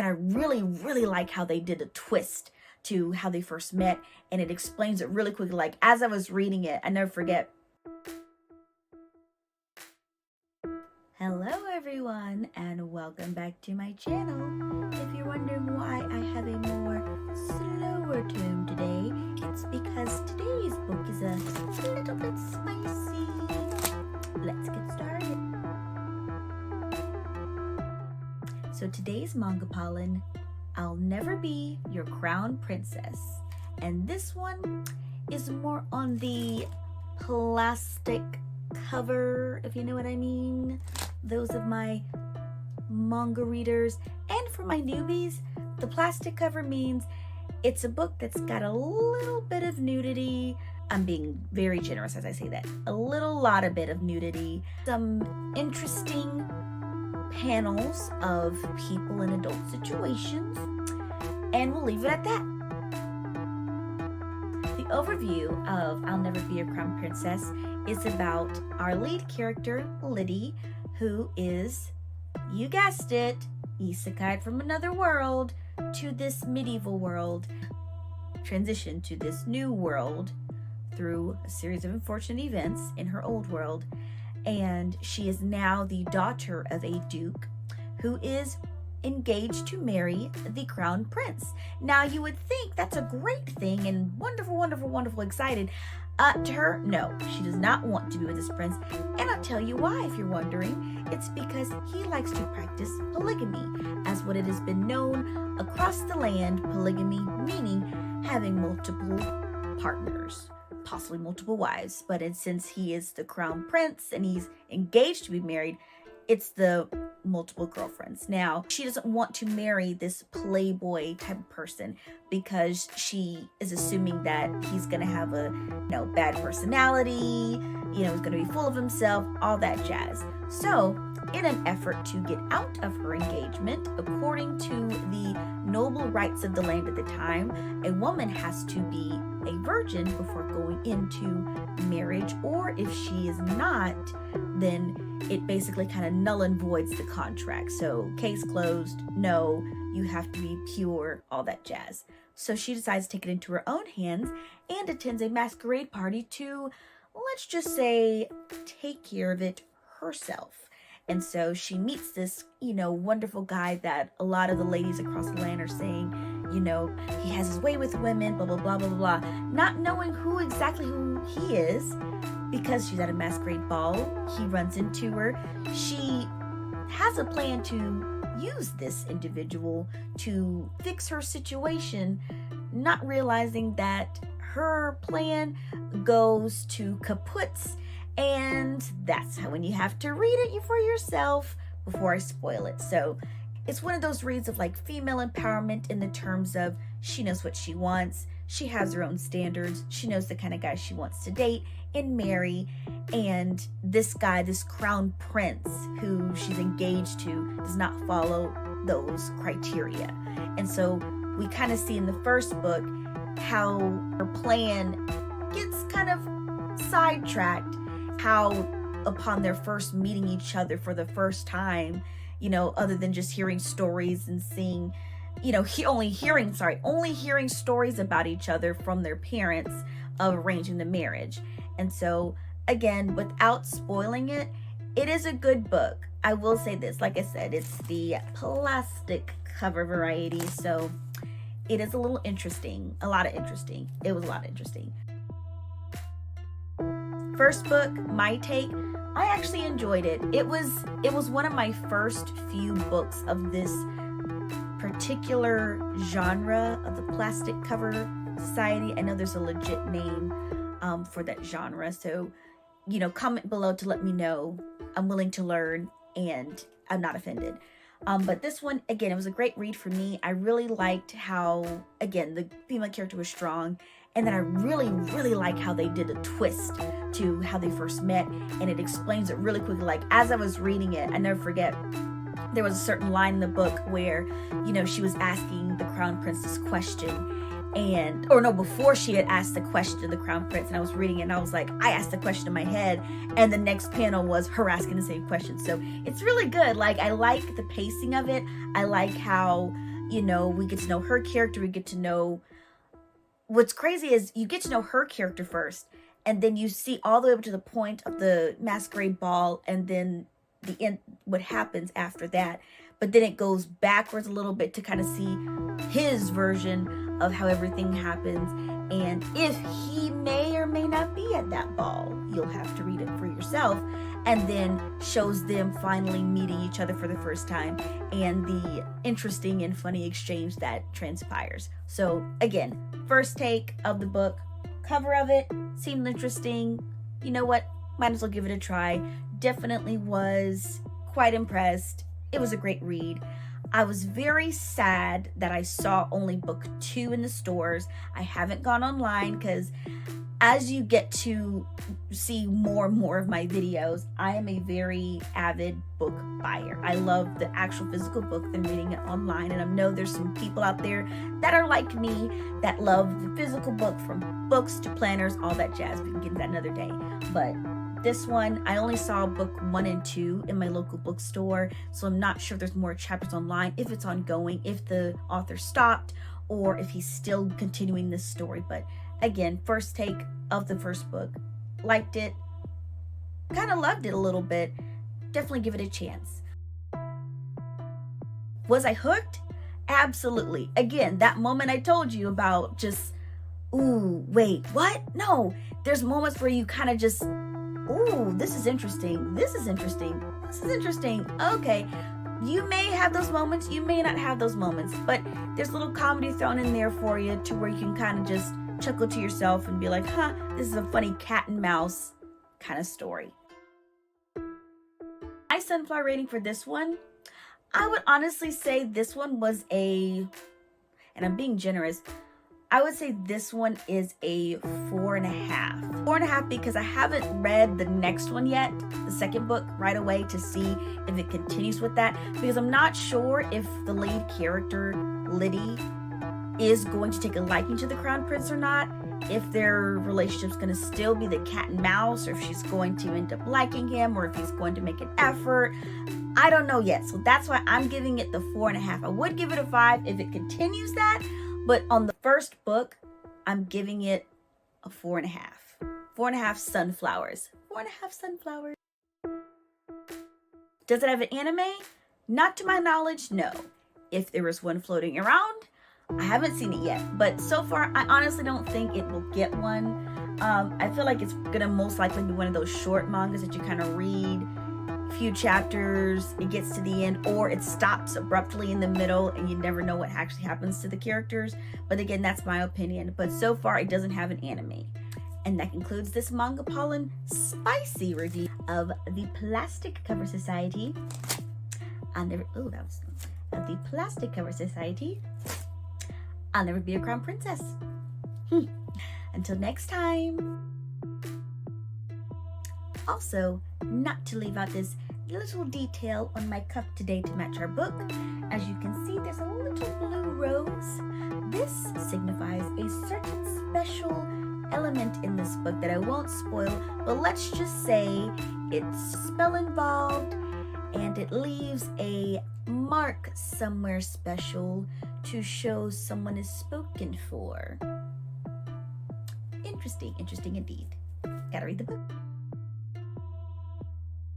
And I really, really like how they did a twist to how they first met, and it explains it really quickly. Like, as I was reading it, I never forget. Hello everyone, and welcome back to my channel. If you're wondering why I have a more slower tone today, it's because today's book is a little bit spicy. Let's get started. So today's Manga Pollen, I'll Never Be Your Crown Princess. And this one is more on the plastic cover, if you know what I mean. Those of my manga readers, and for my newbies, the plastic cover means it's a book that's got a little bit of nudity. I'm being very generous as I say that. A bit of nudity. Some interesting panels of people in adult situations, and we'll leave it at that. The overview of I'll Never Be a Crown Princess is about our lead character, Liddy, who is, you guessed it, isekai from another world to this medieval world, transition to this new world through a series of unfortunate events in her old world. And she is now the daughter of a duke who is engaged to marry the crown prince. Now you would think that's a great thing and wonderful, wonderful, wonderful, excited. To her, no, she does not want to be with this prince. And I'll tell you why if you're wondering. It's because he likes to practice polygamy, as what it has been known across the land, polygamy meaning having multiple partners, possibly multiple wives. But since he is the crown prince and he's engaged to be married, it's the multiple girlfriends. Now, she doesn't want to marry this playboy type of person because she is assuming that he's going to have a, bad personality, he's going to be full of himself, all that jazz. So, in an effort to get out of her engagement, according to the noble rights of the land at the time, a woman has to be a virgin before going into marriage, or if she is not, then it basically kind of null and voids the contract. So case closed, no, you have to be pure, all that jazz. So she decides to take it into her own hands and attends a masquerade party to, let's just say, take care of it herself. And so she meets this, wonderful guy that a lot of the ladies across the land are saying, he has his way with women, blah, blah, blah, blah, blah, not knowing who he is, because she's at a masquerade ball. He runs into her. She has a plan to use this individual to fix her situation, not realizing that her plan goes to kaputs. And that's how, when you have to read it for yourself before I spoil it. So it's one of those reads of like female empowerment in the terms of she knows what she wants. She has her own standards. She knows the kind of guy she wants to date and marry. And this guy, this crown prince who she's engaged to, does not follow those criteria. And so we kind of see in the first book how her plan gets kind of sidetracked. How upon their first meeting each other for the first time, other than just hearing stories and seeing, only hearing stories about each other from their parents of arranging the marriage. And so, again, without spoiling it, it is a good book. I will say this, like I said, it's the plastic cover variety, so it is a lot interesting. It was a lot interesting. First book, my take, I actually enjoyed it. It was one of my first few books of this particular genre of the plastic cover society. I know there's a legit name for that genre. So, comment below to let me know. I'm willing to learn and I'm not offended. But this one, again, it was a great read for me. I really liked how, again, the female character was strong. And then I really, really like how they did a twist to how they first met. And it explains it really quickly. Like, as I was reading it, I never forget, there was a certain line in the book where, she was asking the crown prince this question. Before she had asked the question to the crown prince, and I was reading it and I was like, I asked the question in my head, and the next panel was her asking the same question. So it's really good. Like, I like the pacing of it. I like how you know, we get to know her character. We get to know, what's crazy is you get to know her character first, and then you see all the way up to the point of the masquerade ball, and then the end, what happens after that. But then it goes backwards a little bit to kind of see his version of how everything happens, and if he may or may not be at that ball. You'll have to read it for yourself. And then shows them finally meeting each other for the first time, and the interesting and funny exchange that transpires. So again, first take of the book, cover of it seemed interesting. You know what, might as well give it a try. Definitely was quite impressed. It was a great read. I was very sad that I saw only book 2 in the stores. I haven't gone online because as you get to see more and more of my videos, I am a very avid book buyer. I love the actual physical book than reading it online. And I know there's some people out there that are like me that love the physical book, from books to planners, all that jazz. We can get into that another day. But this one, I only saw book 1 and 2 in my local bookstore. So I'm not sure if there's more chapters online, if it's ongoing, if the author stopped, or if he's still continuing this story. But again, first take of the first book. Liked it. Kind of loved it a little bit. Definitely give it a chance. Was I hooked? Absolutely. Again, that moment I told you about, just, ooh, wait, what? No. There's moments where you kind of just, ooh, this is interesting. This is interesting. This is interesting. Okay. You may have those moments. You may not have those moments. But there's a little comedy thrown in there for you to where you can kind of just chuckle to yourself and be like, huh, this is a funny cat and mouse kind of story. My sunflower rating for this one, I would honestly say this one was and I'm being generous, I would say this one is a 4.5. 4.5 because I haven't read the next one yet, the second book, right away to see if it continues with that, because I'm not sure if the lead character, Liddy, is going to take a liking to the Crown Prince or not, if their relationship's going to still be the cat and mouse, or if she's going to end up liking him, or if he's going to make an effort. I don't know yet, so that's why I'm giving it the 4.5. I would give it a 5 if it continues that, but on the first book, I'm giving it a 4.5. 4.5 sunflowers. 4.5 sunflowers. Does it have an anime? Not to my knowledge, no. If there is one floating around, I haven't seen it yet, but so far, I honestly don't think it will get one. I feel like it's gonna most likely be one of those short mangas that you kind of read a few chapters, it gets to the end, or it stops abruptly in the middle and you never know what actually happens to the characters. But again, that's my opinion. But so far, it doesn't have an anime. And that concludes this Manga Pollen spicy review of the Plastic Cover Society. Of the Plastic Cover Society. I'll Never Be a Crown Princess. Until next time. Also, not to leave out this little detail on my cup today to match our book. As you can see, there's a little blue rose. This signifies a certain special element in this book that I won't spoil, but let's just say it's a spell involved and it leaves a mark somewhere special to show someone is spoken for. Interesting indeed. Gotta read the book.